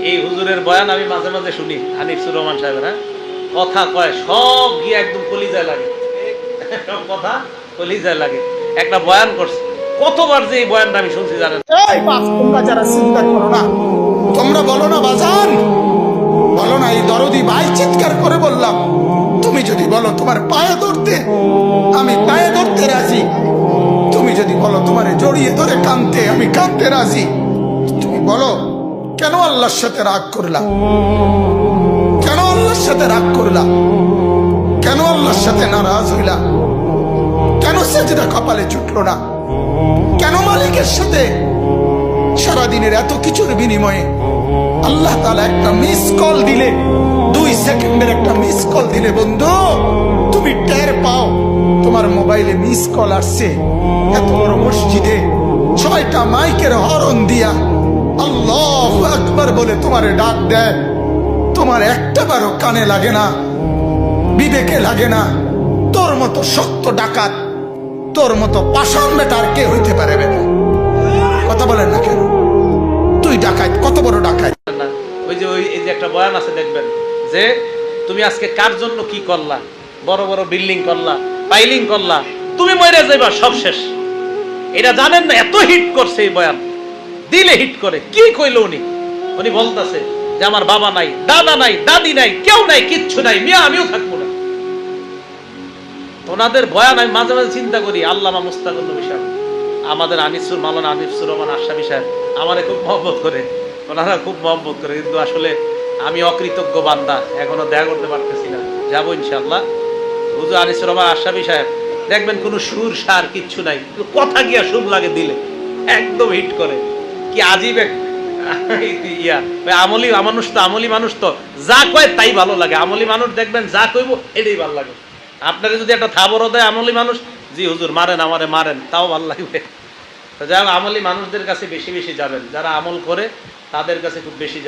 এই হুজুরের বয়ান আমি মাঝে মাঝে শুনি, আনিসুর রহমান সাহেবের। হ্যাঁ, কথা কয় সব গিয়ে একদম কলিজায় লাগে, সব কথা কলিজায় লাগে। একটা বয়ান করছে, কতবার যে এই বয়ানটা আমি শুনছি জানেন। এই বাপ, তোমরা যারা চিন্তা করো না, তোমরা বলো না বাজান, বলো না এই দরদি ভাই চিৎকার করে বললাম, তুমি যদি বলো তোমার পায়ে ধরতে, আমি পায়ে ধরতে রাজি। তুমি যদি বলো তোমার জড়িয়ে ধরে কাঁদতে, আমি কাঁদতে রাজি। তুমি বলো কেন আল্লাহর সাথে রাগ করলাম, কেন আল্লাহর সাথে রাগ করলাম, কেন আল্লাহর সাথে নারাজ হইলা, কেন সেজদা কপালে ছুটলো না, কেন মালিকের সাথে সারাদিনের এত কিছুর বিনিময়ে আল্লাহ তাআলা একটা মিস কল দিলে, 2 সেকেন্ডের একটা মিস কল দিলে বন্ধু তুমি টের পাও তোমার মোবাইলে মিস কল আসছে। এত বড় মসজিদে 6টা মাইকের হরন দিয়া আল্লাহু আকবার বলে তোমারে ডাক দেয়, তোমার একটাবারও কানে লাগে না, বিবেকে লাগে না। তোর মতো সত্য ডাকাত, তোর মতো পাষাণ বেটার কে হইতে পারে? কথা বলেন না কেন? তুই ডাকাত, কত বড় ডাকাত। না, ওই যে এই যে একটা বয়ান আছে দেখবেন, যে তুমি আজকে কার জন্য কি করলা, বড় বড় বিল্ডিং করলা, পাইলিং করলা, তুমি মরে যাইবা, সব শেষ। এটা জানেন না? এত হিট করছে এই বয়ান, দিলে হিট করে। কি কইল উনি? উনি বলতেছে যে আমার বাবা নাই, দাদা নাই, দাদি নাই, কেউ নাই, কিচ্ছু নাই, মিয়া আমিও থাকবো না। ওনাদের বয়ান আমি মাঝে মাঝে চিন্তা করি, আল্লামা মুস্তাকুর নবী সাহেব, আমাদের মাওলানা আনিসুর রহমান আশরাফী সাহেব আমারে খুব মহব্বত করে, ওনারা খুব মহব্বত করে, কিন্তু আসলে আমি অকৃতজ্ঞ বান্দা, এখনো দেখা করতে পারতেছি না। যাবো ইনশাআল্লাহ। হুজুর আনিসুর রহমান আশরাফী সাহেব দেখবেন কোনো সুর সার কিচ্ছু নাই, কথা গিয়া সুর লাগে দিলে একদম হিট করে। কি আজীব এক ইয়া। আমলি মানুষ তো, আমলি মানুষ তো যা কয় তাই ভালো লাগে। আমলি মানুষ দেখবেন যা কইব এটাই ভালো লাগে। আপনারা যদি একটা থাবরও দেয় আমলি মানুষ, জি হুজুর মারেন আমারে মারেন, তাও ভালো লাগবে। তো যাই হোক, আমলি মানুষদের কাছে বেশি বেশি যাবেন, যারা আমল করে তাদের কাছে খুব বেশি